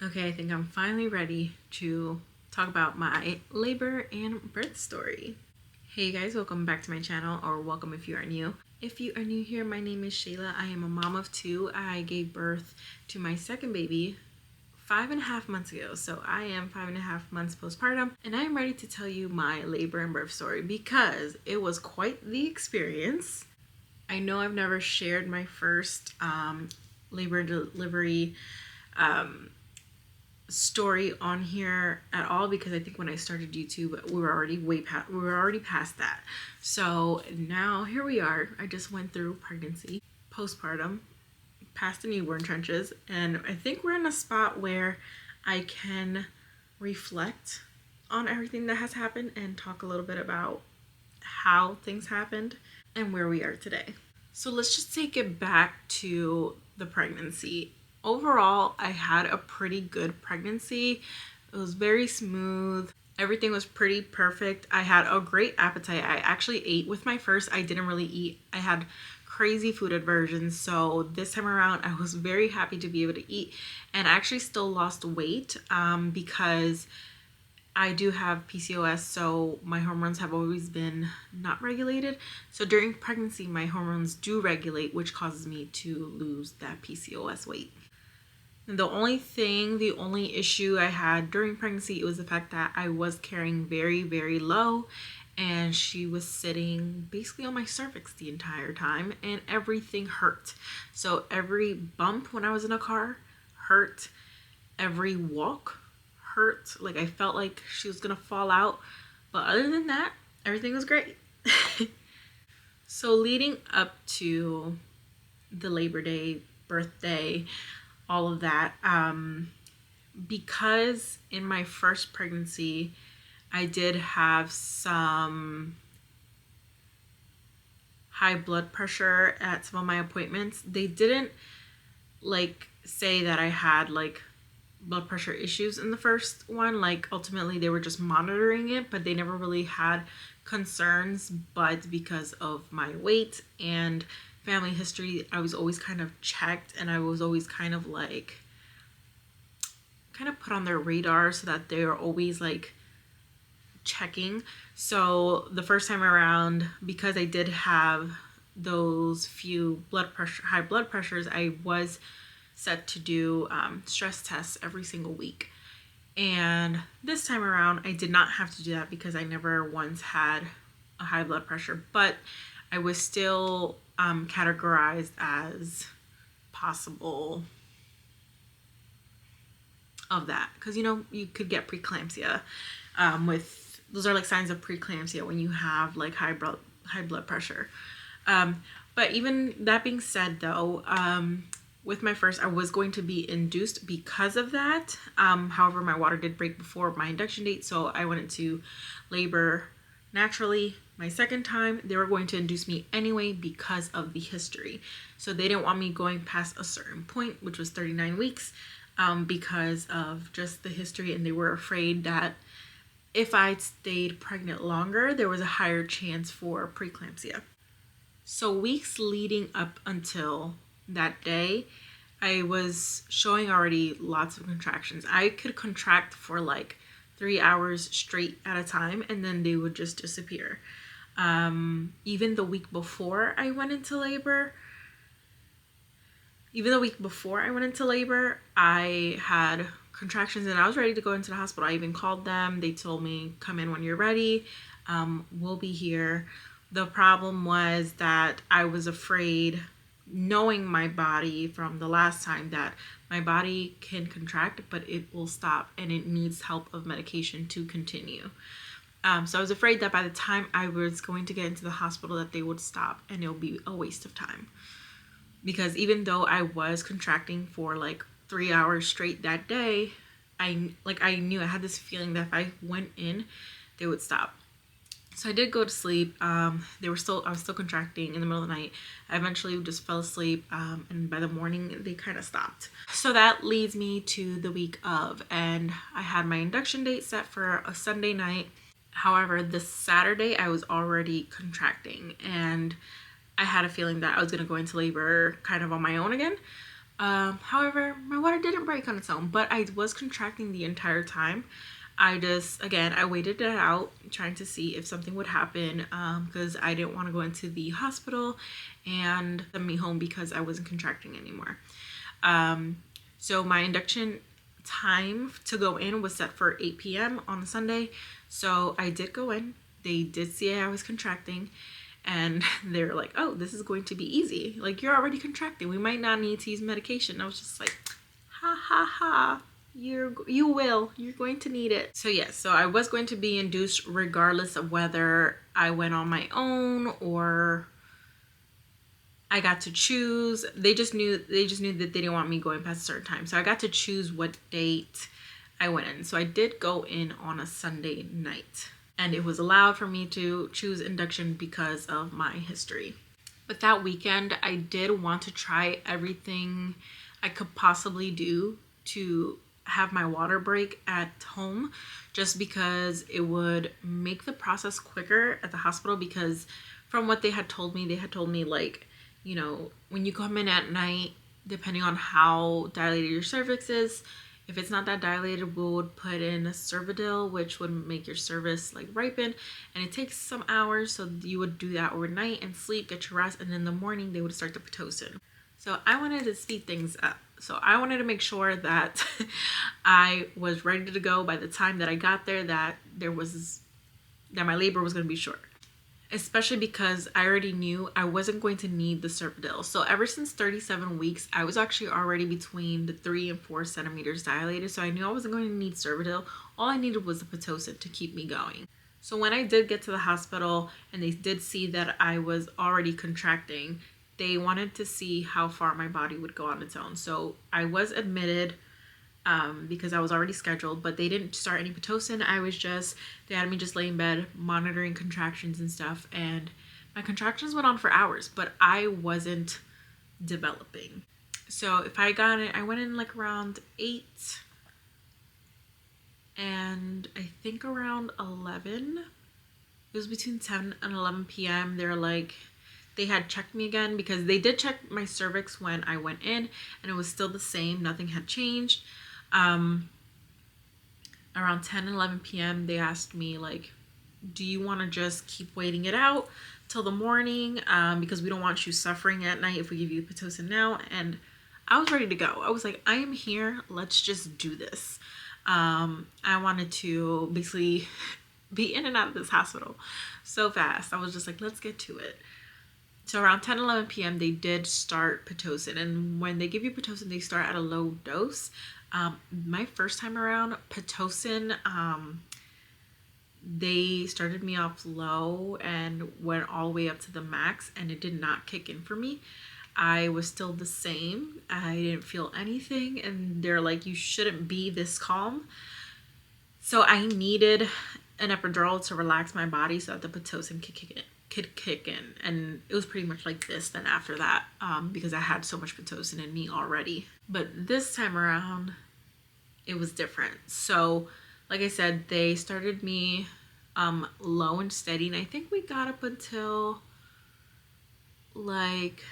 Okay, I think I'm finally ready to talk about my labor and birth story. Hey guys, welcome back to my channel, or welcome if you are new. If you are new here, my name is Shayla. I am a mom of two. I gave birth to my second baby 5.5 months ago. So I am 5.5 months postpartum, and I am ready to tell you my labor and birth story because it was quite the experience. I know I've never shared my first labor delivery story on here at all because I think when I started YouTube we were already past that. So now here we are. I just went through pregnancy, postpartum, past the newborn trenches, and I think we're in a spot where I can reflect on everything that has happened and talk a little bit about how things happened and where we are today. So let's just take it back to the pregnancy. Overall, I had a pretty good pregnancy. It was very smooth. Everything was pretty perfect. I had a great appetite. I actually ate with my first. I didn't really eat. I had crazy food aversion. So this time around, I was very happy to be able to eat. And I actually still lost weight because I do have PCOS, so my hormones have always been not regulated. So during pregnancy, my hormones do regulate, which causes me to lose that PCOS weight. And the only issue I had during pregnancy, it was the fact that I was carrying very, very low, and she was sitting basically on my cervix the entire time, and everything hurt. So every bump when I was in a car hurt. Every walk hurt. Like I felt like she was gonna fall out, but other than that, everything was great. So leading up to the Labor Day, birthday, all of that, because in my first pregnancy I did have some high blood pressure at some of my appointments. They didn't like say that I had like blood pressure issues in the first one. Like ultimately they were just monitoring it, but they never really had concerns. But because of my weight and family history, I was always kind of checked, and I was always kind of put on their radar so that they're always like checking. So the first time around, because I did have those few high blood pressures, I was set to do stress tests every single week. And this time around, I did not have to do that because I never once had a high blood pressure, but I was still categorized as possible of that, because you know you could get preeclampsia with those are like signs of preeclampsia when you have like high blood pressure. But even that being said though, with my first, I was going to be induced because of that. However, my water did break before my induction date, so I went into labor naturally. My second time, they were going to induce me anyway because of the history. So they didn't want me going past a certain point, which was 39 weeks, because of just the history, and they were afraid that if I'd stayed pregnant longer, there was a higher chance for preeclampsia. So weeks leading up until that day, I was showing already lots of contractions. I could contract for like 3 hours straight at a time, and then they would just disappear. Even the week before I went into labor, I had contractions and I was ready to go into the hospital. I even called them. They told me, come in when you're ready. We'll be here. The problem was that I was afraid, knowing my body from the last time, that my body can contract, but it will stop and it needs help of medication to continue. So I was afraid that by the time I was going to get into the hospital that they would stop and it'll be a waste of time. Because even though I was contracting for like 3 hours straight that day, I knew, I had this feeling that if I went in, they would stop. So I did go to sleep. I was still contracting in the middle of the night. I eventually just fell asleep, and by the morning they kind of stopped. So that leads me to the week of, and I had my induction date set for a Sunday night. However, this Saturday I was already contracting, and I had a feeling that I was going to go into labor kind of on my own again. However, my water didn't break on its own, but I was contracting the entire time. I just, again, I waited it out, trying to see if something would happen, because I didn't want to go into the hospital and send me home because I wasn't contracting anymore. So my induction time to go in was set for 8 p.m. on a Sunday. So I did go in. They did see I was contracting, and they're like, oh, this is going to be easy. Like, you're already contracting. We might not need to use medication. I was just like, ha ha ha. You're going to need it. So yes, so I was going to be induced regardless of whether I went on my own or I got to choose. They just knew that they didn't want me going past a certain time. So I got to choose what date I went in. So I did go in on a Sunday night, and it was allowed for me to choose induction because of my history. But that weekend, I did want to try everything I could possibly do to have my water break at home, just because it would make the process quicker at the hospital. Because from what they had told me like, you know, when you come in at night, depending on how dilated your cervix is, if it's not that dilated, we would put in a Cervidil, which would make your cervix like ripen, and it takes some hours. So you would do that overnight and sleep, get your rest, and in the morning they would start the Pitocin. So I wanted to speed things up. So I wanted to make sure that I was ready to go by the time that I got there, that my labor was going to be short. Especially because I already knew I wasn't going to need the Cervidil. So ever since 37 weeks, I was actually already between the 3 and 4 centimeters dilated. So I knew I wasn't going to need Cervidil. All I needed was the Pitocin to keep me going. So when I did get to the hospital and they did see that I was already contracting, they wanted to see how far my body would go on its own. So I was admitted because I was already scheduled, but they didn't start any Pitocin. They had me just lay in bed monitoring contractions and stuff, and my contractions went on for hours, but I wasn't developing. So if I got it, I went in like around 8, and I think around 11, it was between 10 and 11 p.m. They had checked me again, because they did check my cervix when I went in, and it was still the same. Nothing had changed. Around 10 and 11 p.m. they asked me, like, do you want to just keep waiting it out till the morning, because we don't want you suffering at night if we give you Pitocin now. And I was ready to go. I was like, I am here, let's just do this. I wanted to basically be in and out of this hospital so fast. I was just like, let's get to it. So around 10, 11 p.m. they did start Pitocin. And when they give you Pitocin, they start at a low dose. My first time around, Pitocin, they started me off low and went all the way up to the max, and it did not kick in for me. I was still the same. I didn't feel anything, and they're like, you shouldn't be this calm. So I needed an epidural to relax my body so that the Pitocin could kick in. And it was pretty much like this then after that, because I had so much Pitocin in me already. But this time around, it was different. So like I said, they started me low and steady, and I think we got up until like,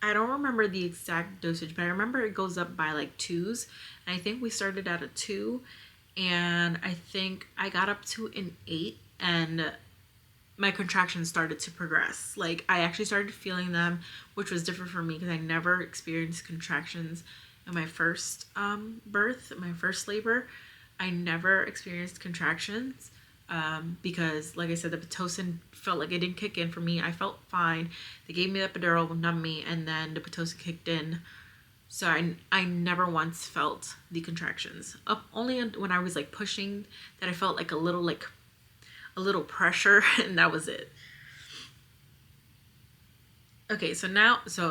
I don't remember the exact dosage, but I remember it goes up by like 2s, and I think we started at a 2, and I think I got up to an 8, and my contractions started to progress. Like, I actually started feeling them, which was different for me because I never experienced contractions in my first birth, my first labor. I never experienced contractions because, like I said, the Pitocin felt like it didn't kick in for me. I felt fine. They gave me the epidural, numbed me, and then the Pitocin kicked in. So I never once felt the contractions. Only when I was like pushing that I felt like a little pressure, and that was it. Okay, so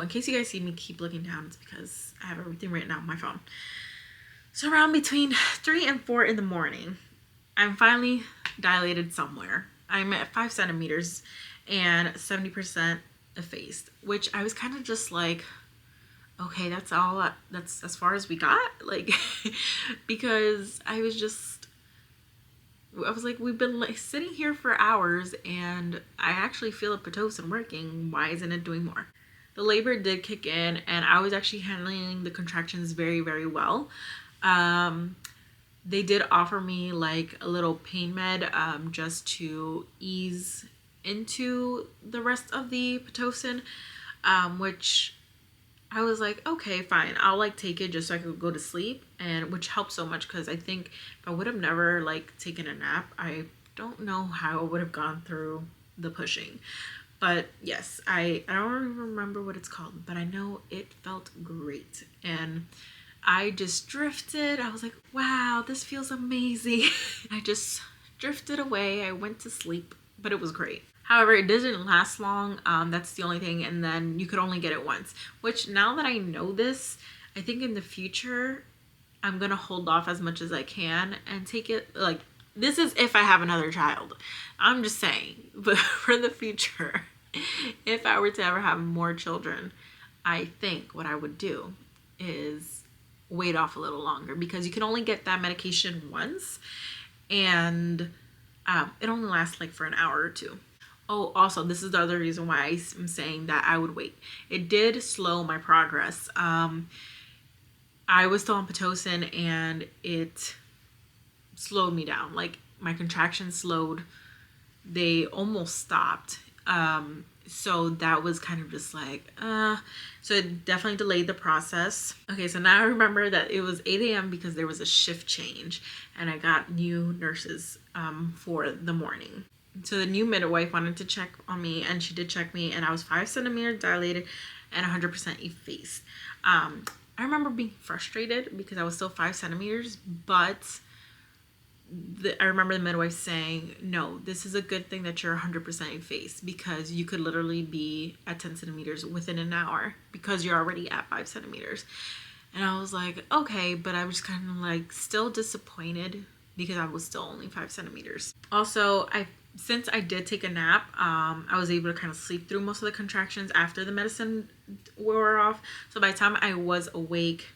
in case you guys see me keep looking down, it's because I have everything written out on my phone. So around between 3 and 4 in the morning, I'm finally dilated somewhere. I'm at 5 centimeters and 70% effaced, which I was kind of just like, okay, that's as far as we got, like, because I was like, we've been like sitting here for hours and I actually feel a Pitocin working. Why isn't it doing more? the labor did kick in, and I was actually handling the contractions very, very well. They did offer me like a little pain med just to ease into the rest of the Pitocin, which I was like, okay, fine, I'll like take it just so I could go to sleep, and which helped so much because I think if I would have never like taken a nap, I don't know how I would have gone through the pushing. But yes, I don't even remember what it's called, but I know it felt great. And I just drifted. I was like, wow, this feels amazing. I just drifted away. I went to sleep, but it was great. However, it didn't last long. That's the only thing. And then you could only get it once, which now that I know this, I think in the future, I'm going to hold off as much as I can and take it like, this is if I have another child. I'm just saying, but for the future, if I were to ever have more children, I think what I would do is wait off a little longer, because you can only get that medication once, and it only lasts like for an hour or two. Oh, also, this is the other reason why I'm saying that I would wait. It did slow my progress. I was still on Pitocin, and it slowed me down. Like, my contractions slowed. They almost stopped. So that was kind of just like, so it definitely delayed the process. Okay, so now I remember that it was 8 a.m. because there was a shift change, and I got new nurses for the morning. So the new midwife wanted to check on me, and she did check me, and I was 5 centimeters dilated and 100% effaced. I remember being frustrated because I was still 5 centimeters, but I remember the midwife saying, no, this is a good thing that you're 100% effaced, because you could literally be at 10 centimeters within an hour because you're already at 5 centimeters. And I was like, okay, but I was kind of like still disappointed because I was still only 5 centimeters. Also, since I did take a nap, I was able to kind of sleep through most of the contractions after the medicine wore off. So by the time I was awake,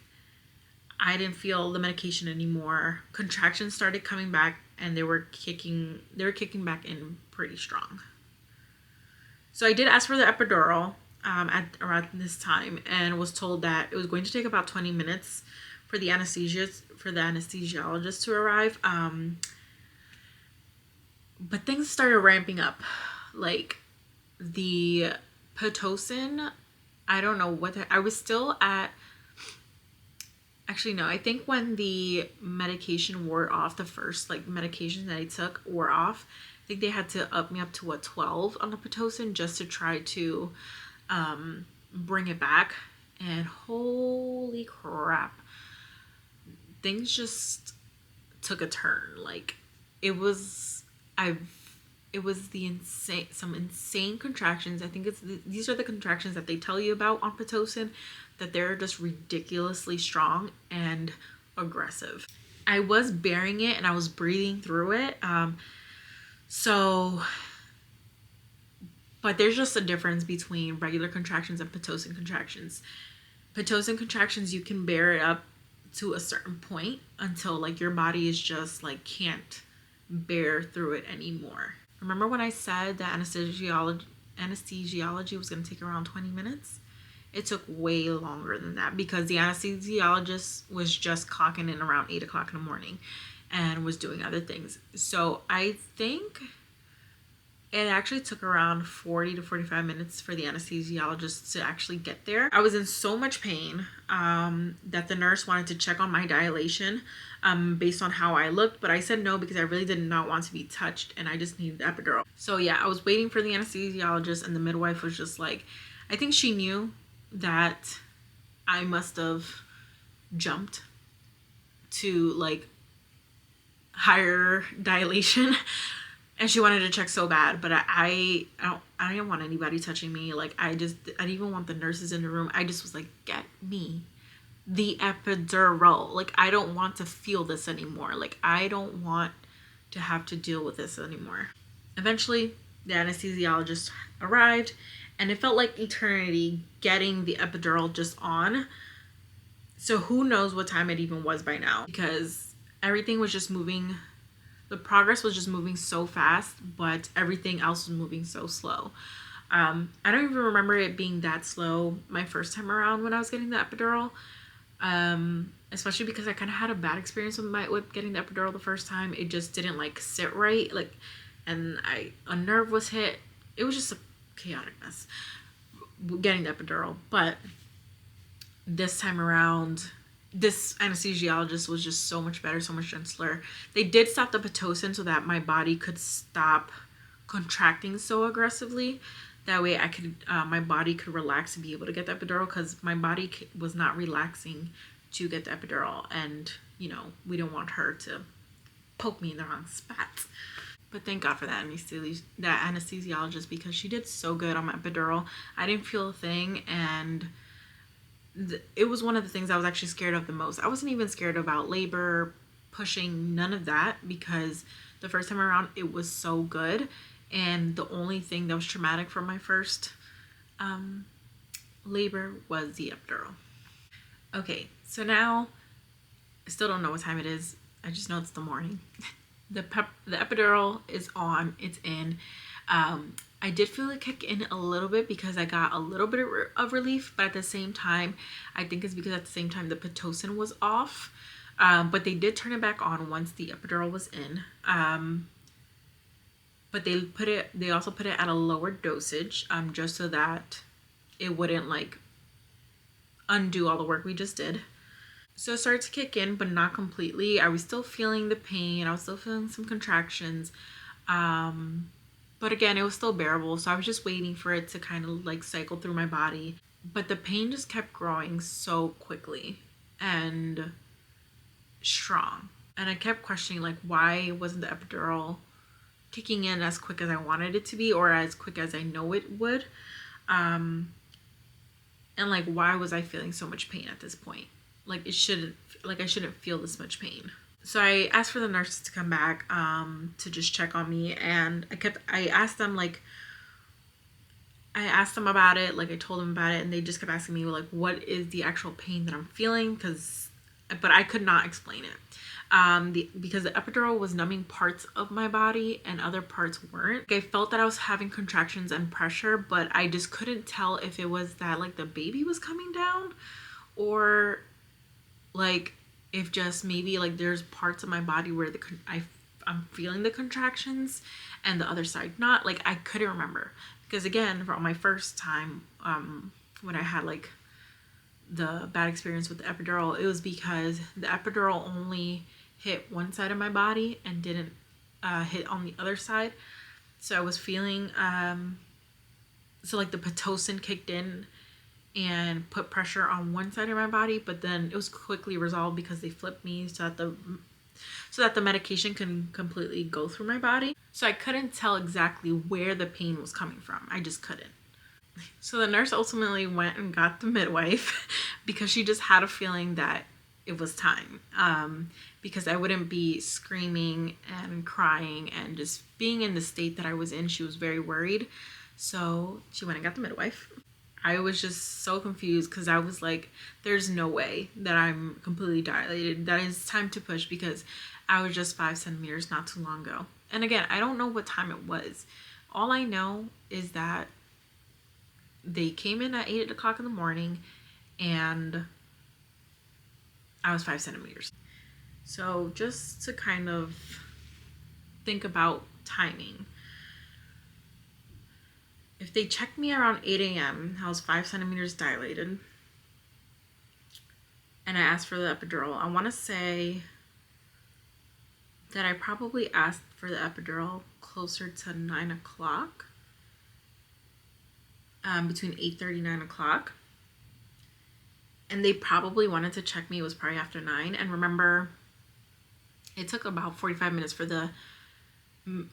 I didn't feel the medication anymore. Contractions started coming back, and they were kicking back in pretty strong. So I did ask for the epidural at around this time, and was told that it was going to take about 20 minutes for the anesthesiologist to arrive. But things started ramping up. Like, the Pitocin, I don't know what I was still at. Actually, no, I think when the medication wore off, the first like medication that I took wore off, I think they had to up me up to a 12 on the Pitocin just to try to bring it back. And holy crap, things just took a turn. Like, it was some insane contractions. I think these are the contractions that they tell you about on Pitocin, that they're just ridiculously strong and aggressive. I was bearing it and I was breathing through it. But there's just a difference between regular contractions and Pitocin contractions. Pitocin contractions, you can bear it up to a certain point until like your body is just like can't bear through it anymore. Remember when I said that anesthesiology was going to take around 20 minutes? It took way longer than that because the anesthesiologist was just clocking in around 8 o'clock in the morning and was doing other things. So I think it actually took around 40 to 45 minutes for the anesthesiologist to actually get there. I was in so much pain that the nurse wanted to check on my dilation based on how I looked, but I said no because I really did not want to be touched and I just needed the epidural. So yeah, I was waiting for the anesthesiologist, and the midwife was just like, I think she knew that I must have jumped to like higher dilation. And she wanted to check so bad, but I didn't want anybody touching me. Like, I didn't even want the nurses in the room. I just was like, get me the epidural. Like, I don't want to feel this anymore. Like, I don't want to have to deal with this anymore. Eventually, the anesthesiologist arrived, and it felt like eternity getting the epidural just on. So who knows what time it even was by now, because everything was just moving. The progress was just moving so fast, but everything else was moving so slow. I don't even remember it being that slow my first time around when I was getting the epidural. Especially because I kind of had a bad experience with getting the epidural the first time. It just didn't like sit right, like, and a nerve was hit. It was just a chaotic mess getting the epidural. But this time around, this anesthesiologist was just so much better, so much gentler. They did stop the Pitocin so that my body could stop contracting so aggressively. That way I could, my body could relax and be able to get the epidural, because my body was not relaxing to get the epidural. And, you know, we don't want her to poke me in the wrong spot. But thank God for that anesthesiologist, because she did so good on my epidural. I didn't feel a thing, and it was one of the things I was actually scared of the most. I wasn't even scared about labor, pushing, none of that, because the first time around it was so good. And the only thing that was traumatic for my first labor was the epidural. Okay, so now I still don't know what time it is. I just know it's the morning. The epidural is on, it's in. I did feel it kick in a little bit because I got a little bit of relief, but at the same time, I think it's because at the same time the Pitocin was off. But they did turn it back on once the epidural was in. But they also put it at a lower dosage, just so that it wouldn't like undo all the work we just did. So it started to kick in, but not completely. I was still feeling the pain. I was still feeling some contractions. But again, it was still bearable. So I was just waiting for it to kind of like cycle through my body. But the pain just kept growing so quickly and strong. And I kept questioning, like, why wasn't the epidural kicking in as quick as I wanted it to be, or as quick as I know it would. And like, why was I feeling so much pain at this point? Like, I shouldn't feel this much pain. So I asked for the nurses to come back to just check on me, and I asked them about it, like I told them about it, and they just kept asking me like, what is the actual pain that I'm feeling? But I could not explain it. Because the epidural was numbing parts of my body and other parts weren't. I felt that I was having contractions and pressure, but I just couldn't tell if it was that like the baby was coming down, or like if just maybe like there's parts of my body where I'm feeling the contractions and the other side not. Like, I couldn't remember, because again, for my first time when I had like the bad experience with the epidural, it was because the epidural only hit one side of my body and didn't hit on the other side. So I was feeling so like the Pitocin kicked in and put pressure on one side of my body, but then it was quickly resolved because they flipped me so that the medication can completely go through my body. So I couldn't tell exactly where the pain was coming from. I just couldn't. So the nurse ultimately went and got the midwife because she just had a feeling that it was time, because I wouldn't be screaming and crying and just being in the state that I was in. She was very worried. So she went and got the midwife. I was just so confused because I was like, there's no way that I'm completely dilated. That is time to push, because I was just 5 centimeters not too long ago. And again, I don't know what time it was. All I know is that they came in at 8 o'clock in the morning and I was 5 centimeters. So just to kind of think about timing, if they checked me around 8 a.m., I was 5 centimeters dilated, and I asked for the epidural, I want to say that I probably asked for the epidural closer to 9 o'clock, between 8:30 and 9 o'clock. And they probably wanted to check me. It was probably after 9. And remember, it took about 45 minutes for the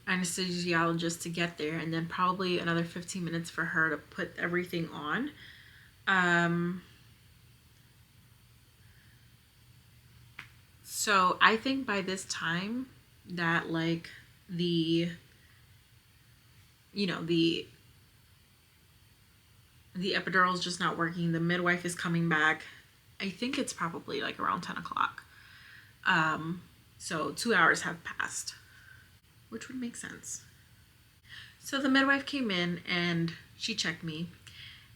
anesthesiologist to get there, and then probably another 15 minutes for her to put everything on. So I think by this time that like the epidural is just not working, the midwife is coming back, I think it's probably like around 10 o'clock. So 2 hours have passed, which would make sense. So the midwife came in and She checked me,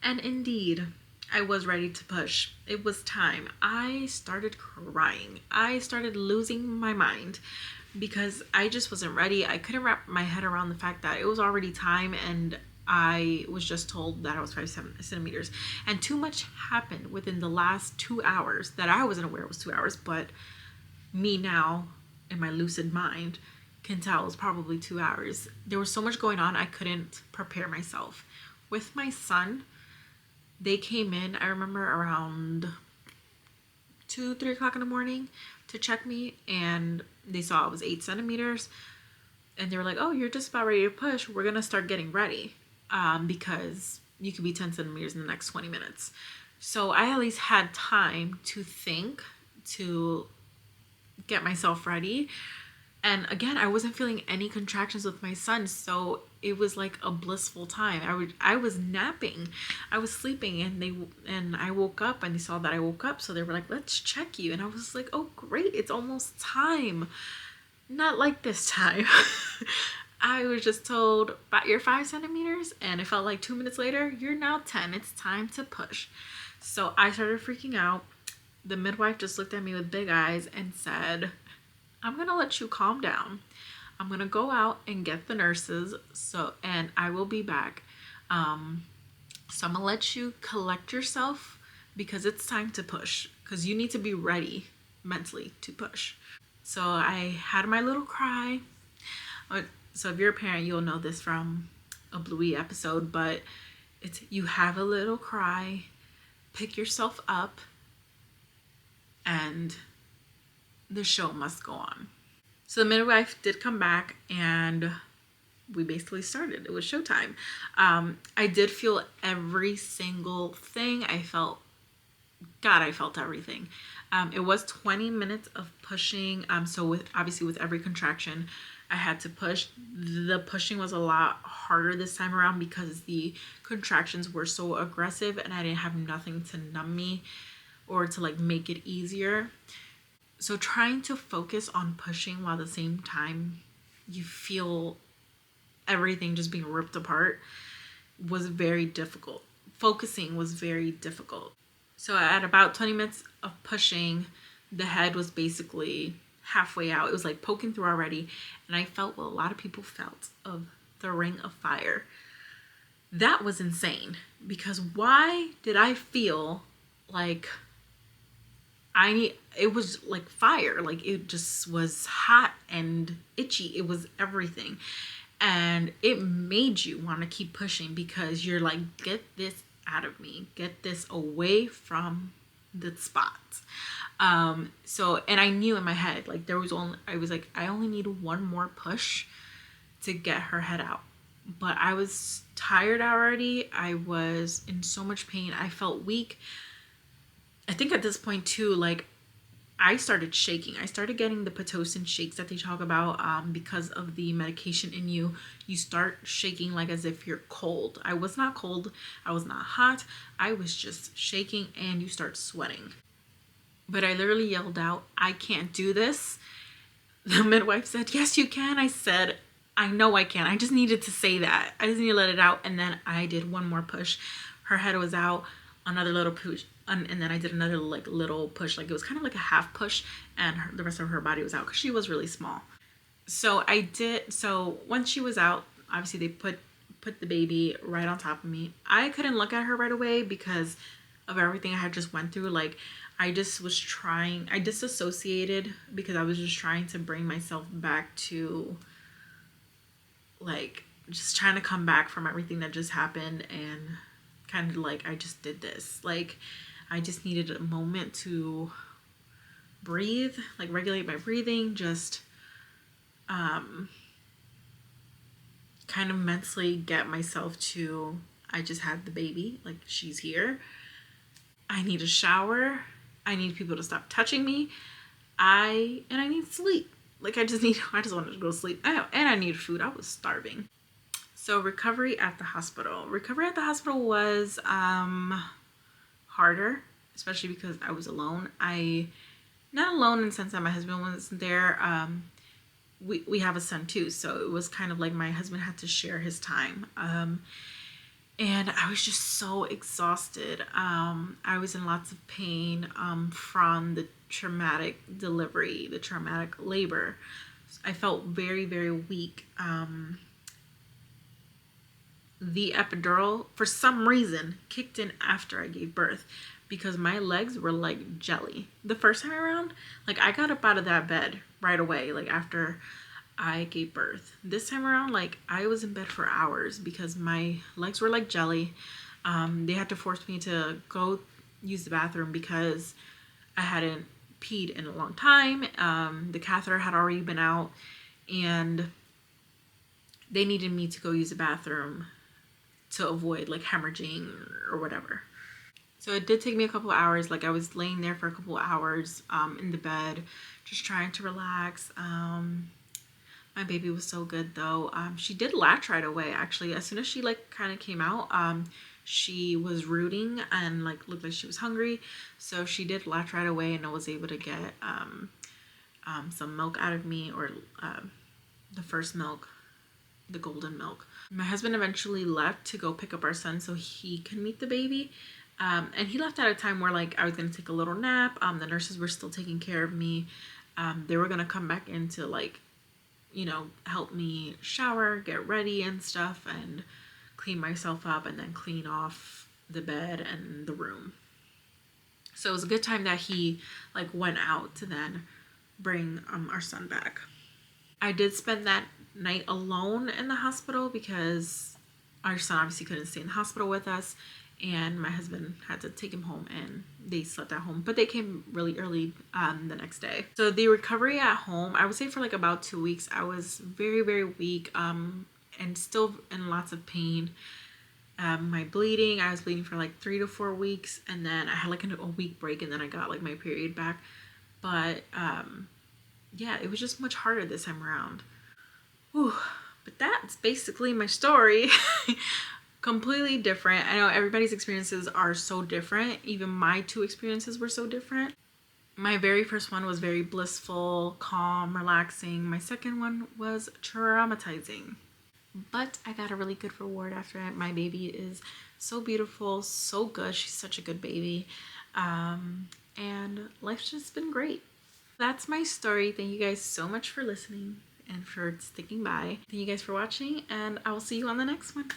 and indeed, I was ready to push. It was time. I started crying. I started losing my mind because I just wasn't ready. I couldn't wrap my head around the fact that it was already time, and I was just told that I was 5 centimeters. And too much happened within the last 2 hours that I wasn't aware it was 2 hours, but me now in my lucid mind can tell it was probably 2 hours. There was so much going on, I couldn't prepare myself. With my son, they came in, I remember around 2-3 o'clock in the morning to check me, and they saw it was 8 centimeters, and they were like, oh, you're just about ready to push, we're gonna start getting ready, because you could be 10 centimeters in the next 20 minutes. So I at least had time to think, to get myself ready. And again, I wasn't feeling any contractions with my son, so it was like a blissful time. I was napping, I was sleeping, and I woke up, and they saw that I woke up, so they were like, let's check you. And I was like, oh great, it's almost time. Not like this time. I was just told, but you're 5 centimeters, and it felt like 2 minutes later, you're now 10. It's time to push. So I started freaking out. The midwife just looked at me with big eyes and said, I'm gonna let you calm down. I'm gonna go out and get the nurses, and I will be back. So I'm gonna let you collect yourself because it's time to push, because you need to be ready mentally to push. So I had my little cry. So if you're a parent, you'll know this from a Bluey episode, but it's, you have a little cry, pick yourself up, and the show must go on. So the midwife did come back, and we basically started. It was showtime. I did feel every single thing. I felt everything. It was 20 minutes of pushing. So obviously with every contraction, I had to push. The pushing was a lot harder this time around because the contractions were so aggressive, and I didn't have nothing to numb me or to like make it easier. So trying to focus on pushing while at the same time you feel everything just being ripped apart was very difficult. Focusing was very difficult. So at about 20 minutes of pushing, the head was basically halfway out. It was like poking through already. And I felt what a lot of people felt of the ring of fire. That was insane, because why did I feel like it was like fire, like it just was hot and itchy. It was everything, and it made you want to keep pushing because you're like, get this out of me, get this away from the spot. So, and I knew in my head, like I was like, I only need one more push to get her head out. But I was tired already. I was in so much pain. I felt weak. I think at this point too, like I started shaking. I started getting the Pitocin shakes that they talk about, because of the medication in you. You start shaking like as if you're cold. I was not cold. I was not hot. I was just shaking, and you start sweating. But I literally yelled out, I can't do this. The midwife said, yes, you can. I said, I know I can. I just needed to say that. I just need to let it out. And then I did one more push. Her head was out, another little push. And then I did another like little push. Like it was kind of like a half push, and the rest of her body was out because she was really small. So once she was out, obviously they put the baby right on top of me. I couldn't look at her right away because of everything I had just went through. Like I disassociated because I was just trying to bring myself back to, like, just trying to come back from everything that just happened, and kind of like, I just did this. Like, I just needed a moment to breathe, like regulate my breathing, just kind of mentally get myself to, I just had the baby, like she's here. I need a shower. I need people to stop touching me. I need sleep. Like I just wanted to go to sleep. And I needed food. I was starving. So recovery at the hospital. Recovery at the hospital was harder, especially because I was alone. Not alone in the sense that my husband wasn't there. We have a son too, so it was kind of like my husband had to share his time. and I was just so exhausted. I was in lots of pain from the traumatic delivery, the traumatic labor. I felt very, very weak. The epidural, for some reason, kicked in after I gave birth because my legs were like jelly. The first time around, like I got up out of that bed right away, like after I gave birth. This time around, like I was in bed for hours because my legs were like jelly. They had to force me to go use the bathroom because I hadn't peed in a long time. The catheter had already been out and they needed me to go use the bathroom to avoid like hemorrhaging or whatever. So it did take me a couple hours. Like I was laying there for a couple hours in the bed, just trying to relax. My baby was so good though. She did latch right away actually. As soon as she like kind of came out, she was rooting and like looked like she was hungry. So she did latch right away and I was able to get some milk out of me, or the first milk, the golden milk. My husband eventually left to go pick up our son so he could meet the baby. And he left at a time where like I was gonna take a little nap. The nurses were still taking care of me. They were gonna come back in to like, you know, help me shower, get ready and stuff, and clean myself up and then clean off the bed and the room. So it was a good time that he like went out to then bring our son back. I did spend that night alone in the hospital because our son obviously couldn't stay in the hospital with us, and my husband had to take him home and they slept at home, but they came really early the next day. So the recovery at home, I would say for like about 2 weeks, I was very, very weak and still in lots of pain. My bleeding, I was bleeding for like 3 to 4 weeks, and then I had like a week break and then I got like my period back. But yeah, it was just much harder this time around. Whew. But that's basically my story. Completely different. I know everybody's experiences are so different. Even my 2 experiences were so different. My very first one was very blissful, calm, relaxing. My second one was traumatizing. But I got a really good reward after it. My baby is so beautiful, so good. She's such a good baby. And life's just been great. That's my story. Thank you guys so much for listening and for sticking by. Thank you guys for watching, and I will see you on the next one.